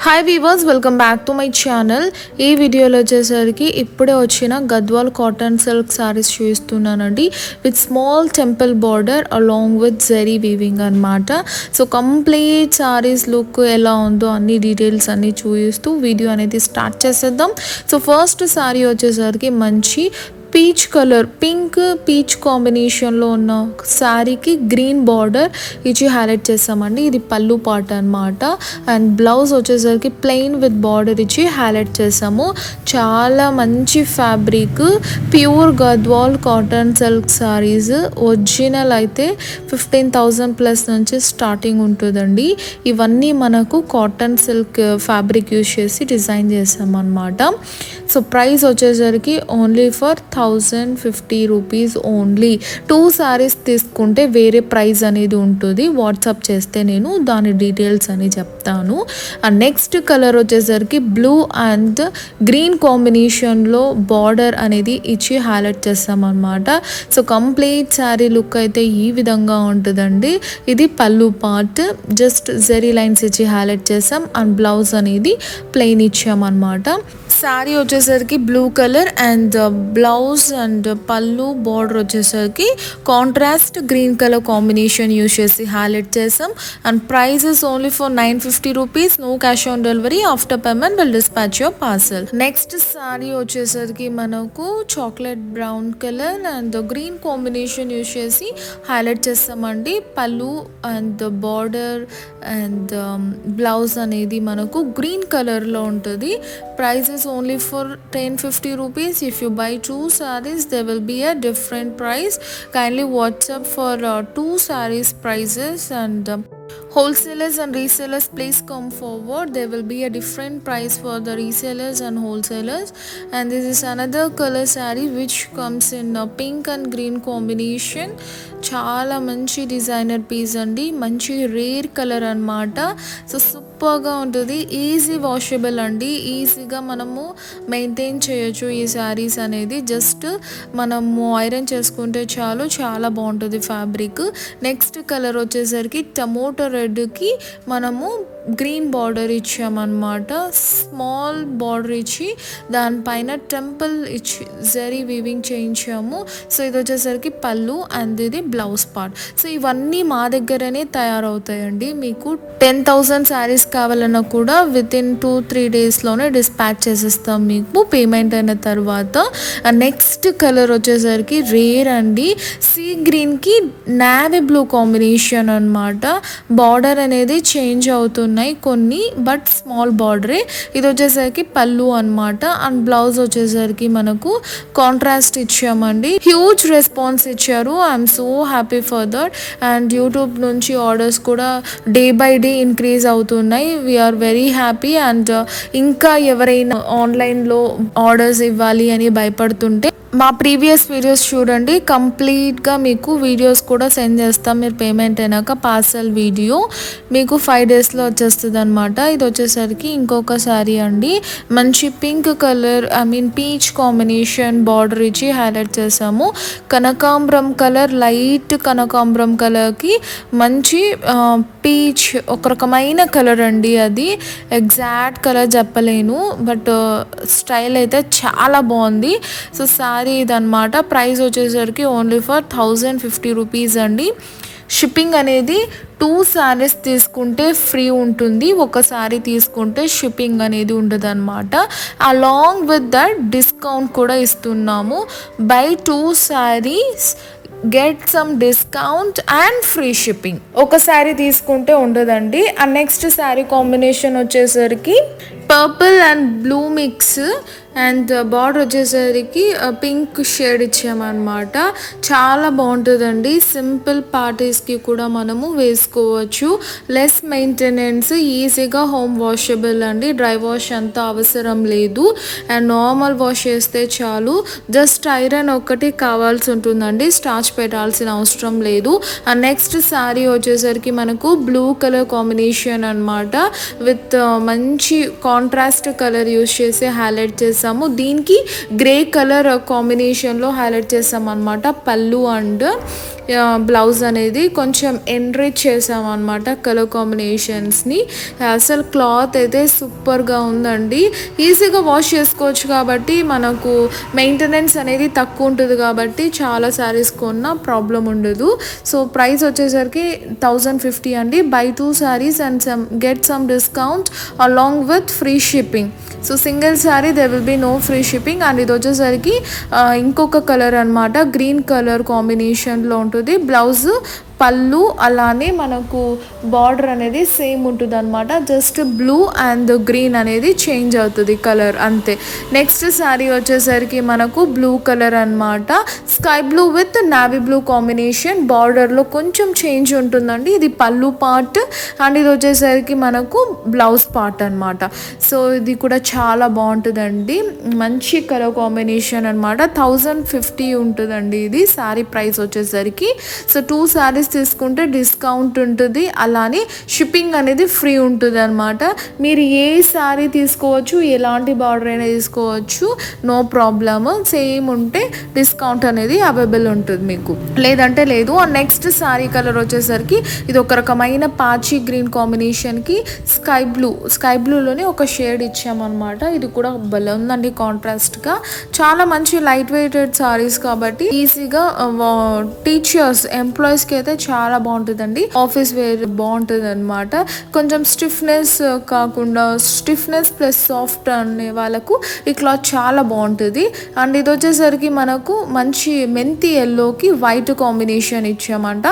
Hi weavers, welcome back to my channel. ఈ వీడియోలో వచ్చేసరికి ఇప్పుడే వచ్చిన గద్వాల్ కాటన్ సిల్క్ సారీస్ చూపిస్తున్నానండి. With small temple border along with zari weaving అనమాట. సో కంప్లీట్ సారీస్ లుక్ ఎలా ఉందో అన్ని డీటెయిల్స్ అన్ని చూపిస్తూ వీడియో అనేది స్టార్ట్ చేసేద్దాం. సో ఫస్ట్ సారీ వచ్చేసరికి మంచి పీచ్ కలర్, పింక్ పీచ్ కాంబినేషన్లో ఉన్న శారీకి గ్రీన్ బార్డర్ ఇచ్చి హైలైట్ చేస్తామండి. ఇది పళ్ళు పార్ట్ అనమాట. అండ్ బ్లౌజ్ వచ్చేసరికి ప్లెయిన్ విత్ బార్డర్ ఇచ్చి హైలైట్ చేసాము. చాలా మంచి fabric, pure Gadwal cotton silk saris. Original అయితే 15,000 ప్లస్ నుంచి స్టార్టింగ్ ఉంటుందండి. ఇవన్నీ మనకు కాటన్ సిల్క్ ఫ్యాబ్రిక్ యూజ్ చేసి డిజైన్ చేసామన్నమాట. సో ప్రైస్ వచ్చేసరికి only for 1,050 rupees only. 2 saris తీసుకుంటే వేరే ప్రైస్ అనేది ఉంటుంది. వాట్సాప్ చేస్తే నేను దాని డీటెయిల్స్ అని చెప్తాను. అండ్ నెక్స్ట్ కలర్ వచ్చేసరికి బ్లూ అండ్ గ్రీన్ కాంబినేషన్లో బార్డర్ అనేది ఇచ్చి హైలైట్ చేస్తామన్నమాట. సో కంప్లీట్ శారీ లుక్ అయితే ఈ విధంగా ఉంటుందండి. ఇది pallu part, just zari lines ఇచ్చి హైలైట్ చేసాం. అండ్ బ్లౌజ్ అనేది ప్లెయిన్ ఇచ్చామన్నమాట. శారీ వచ్చేసరికి blue colour and blouse and pallu border వచ్చేసరికి contrast green colour combination use చేసి హైలైట్ చేసాం. And price is only for 950 rupees. No cash on delivery. After payment will dispatch your parcel. Next sari వచ్చేసరికి మనకు chocolate brown colour and green combination use చేసి highlight చేస్తామండి. Pallu and border and blouse అనేది మనకు green కలర్లో ఉంటుంది. Price is only for 1050 rupees. If you buy 2 sarees there will be a different price. Kindly WhatsApp for 2 sarees prices. And wholesalers and resellers, please come forward. There will be a different price for the resellers and wholesalers. And this is another color saree which comes in a pink and green combination. చాలా మంచి designer piece అండి. మంచి rare colour అనమాట. So సూపర్గా ఉంటుంది. Easy washable అండి. ఈజీగా మనము మెయింటైన్ చేయొచ్చు ఈ శారీస్ అనేది. జస్ట్ మనము ఐరన్ చేసుకుంటే చాలు, చాలా బాగుంటుంది ఫ్యాబ్రిక్. నెక్స్ట్ కలర్ వచ్చేసరికి టమోటో రెడ్కి మనము గ్రీన్ బార్డర్ ఇచ్చామన్నమాట. స్మాల్ బార్డర్ ఇచ్చి దానిపైన టెంపుల్ ఇచ్చి జరీ వీవింగ్ చేయించాము. సో ఇది వచ్చేసరికి పళ్ళు అండ్ ఇది బ్లౌజ్ పార్ట్. సో ఇవన్నీ మా దగ్గరనే తయారవుతాయండి. మీకు 10,000 శారీస్ కావాలన్నా కూడా విత్ ఇన్ 2-3 డేస్లోనే డిస్పాచ్ చేసేస్తాం మీకు పేమెంట్ అయిన తర్వాత. నెక్స్ట్ కలర్ వచ్చేసరికి రేర్ అండి. సీ గ్రీన్కి నావీ బ్లూ కాంబినేషన్ అనమాట. బార్డర్ అనేది చేంజ్ అవుతుంది కొన్ని, బట్ స్మాల్ బార్డరే. ఇది వచ్చేసరికి పళ్ళు అనమాట. అండ్ బ్లౌజ్ వచ్చేసరికి మనకు కాంట్రాస్ట్ ఇచ్చామండి. హ్యూజ్ రెస్పాన్స్ ఇచ్చారు. I'm so happy for that. And YouTube నుంచి ఆర్డర్స్ కూడా డే బై డే ఇంక్రీజ్ అవుతున్నాయి. We're very happy. అండ్ ఇంకా ఎవరైనా ఆన్లైన్లో ఆర్డర్స్ ఇవ్వాలి అని భయపడుతుంటే మా ప్రీవియస్ వీడియోస్ చూడండి. కంప్లీట్గా మీకు వీడియోస్ కూడా సెండ్ చేస్తాం. మీరు పేమెంట్ అయినాక పార్సల్ వీడియో మీకు 5 డేస్లో వచ్చేస్తుంది అనమాట. ఇది వచ్చేసరికి ఇంకొక శారీ అండి. మంచి pink colour, peach combination border ఇచ్చి హైలైట్ చేసాము. కనకాంబరం కలర్, లైట్ కనకాంబరం కలర్కి మంచి పీచ్ ఒక రకమైన కలర్ అండి. అది ఎగ్జాక్ట్ కలర్ చెప్పలేను, బట్ స్టైల్ అయితే చాలా బాగుంది. సో శారీ ఇదన్నమాట. ప్రైస్ వచ్చేసరికి ఓన్లీ ఫర్ 1,050 రూపీస్ అండి. షిప్పింగ్ అనేది 2 శారీస్ తీసుకుంటే ఫ్రీ ఉంటుంది. ఒక శారీ తీసుకుంటే షిప్పింగ్ అనేది ఉండదు అనమాట. అలాంగ్ విత్ దట్ డిస్కౌంట్ కూడా ఇస్తున్నాము. By 2 saris get some discount and free shipping. ఒక శారీ తీసుకుంటే ఉండదండి. అండ్ నెక్స్ట్ శారీ కాంబినేషన్ వచ్చేసరికి purple and blue mix and border వచ్చేసరికి పింక్ షేడ్ ఇచ్చామన్నమాట. చాలా బాగుంటుందండి. సింపుల్ పార్టీస్కి కూడా మనము వేసుకోవచ్చు. లెస్ మెయింటెనెన్స్, ఈజీగా హోమ్ వాషబుల్ అండి. డ్రై వాష్ అంతా అవసరం లేదు. అండ్ నార్మల్ వాష్ చేస్తే చాలు. జస్ట్ ఐరన్ ఒక్కటి కావాల్సి ఉంటుందండి. స్టార్చ్ పెట్టాల్సిన అవసరం లేదు. అండ్ నెక్స్ట్ శారీ వచ్చేసరికి మనకు బ్లూ కలర్ కాంబినేషన్ అనమాట. విత్ మంచి కాంట్రాస్ట్ కలర్ యూజ్ చేసి హైలైట్ చేసి దీనికి గ్రే కలర్ కాంబినేషన్లో హైలైట్ చేసాం అనమాట. పళ్ళు అండ్ బ్లౌజ్ అనేది కొంచెం ఎన్రిచ్ చేసాం అనమాట కలర్ కాంబినేషన్స్ని. అసలు క్లాత్ అయితే సూపర్గా ఉందండి. ఈజీగా వాష్ చేసుకోవచ్చు కాబట్టి మనకు మెయింటెనెన్స్ అనేది తక్కువ ఉంటుంది కాబట్టి చాలా శారీస్ కొన్నా ప్రాబ్లం ఉండదు. సో ప్రైస్ వచ్చేసరికి 1050 అండి. Buy 2 saris and get some discount along with free shipping. So single sari they will be no free shipping. And ఇది వచ్చేసరికి ఇంకొక కలర్ అనమాట, గ్రీన్ కలర్ కాంబినేషన్లో ఉంటుంది. బ్లౌజ్ పళ్ళు అలానే మనకు బార్డర్ అనేది సేమ్ ఉంటుంది అనమాట. జస్ట్ బ్లూ అండ్ గ్రీన్ అనేది చేంజ్ అవుతుంది కలర్ అంతే. నెక్స్ట్ శారీ వచ్చేసరికి మనకు బ్లూ కలర్ అనమాట, sky blue with navy blue combination. బార్డర్లో కొంచెం చేంజ్ ఉంటుందండి. ఇది పళ్ళు పార్ట్ అండ్ ఇది వచ్చేసరికి మనకు బ్లౌజ్ పార్ట్ అనమాట. సో ఇది కూడా చాలా బాగుంటుందండి, మంచి కలర్ కాంబినేషన్ అనమాట. 1050 ఉంటుందండి ఇది శారీ ప్రైస్ వచ్చేసరికి. సో 2 శారీస్ తీసుకుంటే డిస్కౌంట్ ఉంటుంది, అలానే షిప్పింగ్ అనేది ఫ్రీ ఉంటుంది అనమాట. మీరు ఏ శారీ తీసుకోవచ్చు, ఎలాంటి బార్డర్ అయినా తీసుకోవచ్చు, నో ప్రాబ్లమ్. సేమ్ ఉంటే డిస్కౌంట్ అనేది అవైలబుల్ ఉంటుంది మీకు, లేదంటే లేదు. నెక్స్ట్ శారీ కలర్ వచ్చేసరికి ఇది ఒక రకమైన పాచి గ్రీన్ కాంబినేషన్కి స్కై బ్లూలోనే ఒక షేడ్ ఇచ్చామన్నమాట. ఇది కూడా భలే ఉందండి కాంట్రాస్ట్గా. చాలా మంచి లైట్ వెయిటెడ్ శారీస్ కాబట్టి ఈజీగా టీచర్స్ ఎంప్లాయీస్కి అయితే చాలా బాగుంటుందండి. ఆఫీస్ వేర్ బాగుంటుంది అనమాట. కొంచెం స్టిఫ్నెస్ కాకుండా స్టిఫ్నెస్ ప్లస్ సాఫ్ట్ అనే వాళ్ళకు ఈ క్లాత్ చాలా బాగుంటుంది. అండ్ ఇది వచ్చేసరికి మనకు మంచి మెంతి ఎల్లోకి వైట్ కాంబినేషన్ ఇచ్చామంట.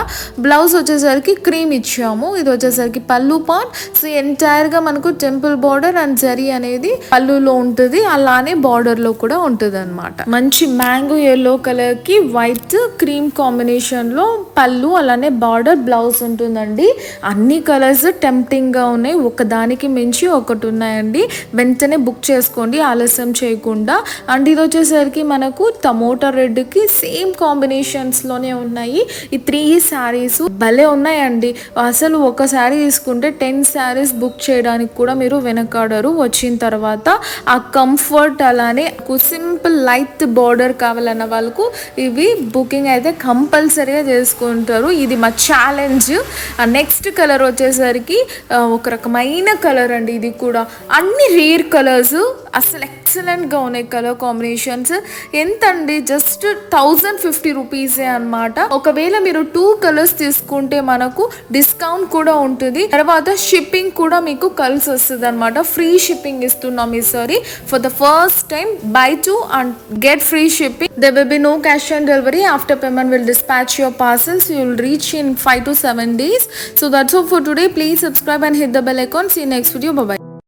బ్లౌజ్ వచ్చేసరికి క్రీమ్ ఇచ్చాము. ఇది వచ్చేసరికి పళ్ళు పార్ట్. సో ఎంటైర్గా మనకు టెంపుల్ బార్డర్ అండ్ జరీ అనేది పళ్ళులో ఉంటుంది, అలానే బార్డర్లో కూడా ఉంటుంది అనమాట. మంచి మ్యాంగో ఎల్లో కలర్కి వైట్ క్రీమ్ కాంబినేషన్లో పళ్ళు అలానే బార్డర్ బ్లౌజ్ ఉంటుందండి. అన్ని కలర్స్ టెంప్టింగ్గా ఉన్నాయి, ఒకదానికి మించి ఒకటి ఉన్నాయండి. వెంటనే బుక్ చేసుకోండి ఆలస్యం చేయకుండా. అండ్ ఇది వచ్చేసరికి మనకు టమోటా రెడ్కి సేమ్ కాంబినేషన్స్లోనే ఉన్నాయి. ఈ 3 శారీస్ భలే ఉన్నాయండి. అసలు ఒక శారీ తీసుకుంటే 10 శారీస్ బుక్ చేయడానికి కూడా మీరు వెనకాడరు. వచ్చిన తర్వాత ఆ కంఫర్ట్ అలానే సింపుల్ లైట్ బార్డర్ కావాలన్న వాళ్ళకు ఇవి బుకింగ్ అయితే కంపల్సరీగా చేసుకుంటారు. ఇది మా ఛాలెంజ్. నెక్స్ట్ కలర్ వచ్చేసరికి ఒక రకమైన కలర్ అండి. ఇది కూడా అన్ని రేర్ కలర్స్, అసలు ఎక్సలెంట్గా ఉన్నాయి కలర్ కాంబినేషన్స్. ఎంత అండి, జస్ట్ 1050 రూపీసే అనమాట. ఒకవేళ మీరు 2 కలర్స్ తీసుకుంటే మనకు డిస్కౌంట్ కూడా ఉంటుంది, తర్వాత షిప్పింగ్ కూడా మీకు కలిసి వస్తుంది అనమాట. ఫ్రీ షిప్పింగ్ ఇస్తున్నాం ఈసారి. For the first time buy 2 and get free shipping. There will be no cash on delivery. After payment will dispatch your parcels. You will reach in 5 to 7 days. So that's all for today. Please subscribe and hit the bell icon. See you next video. Bye bye.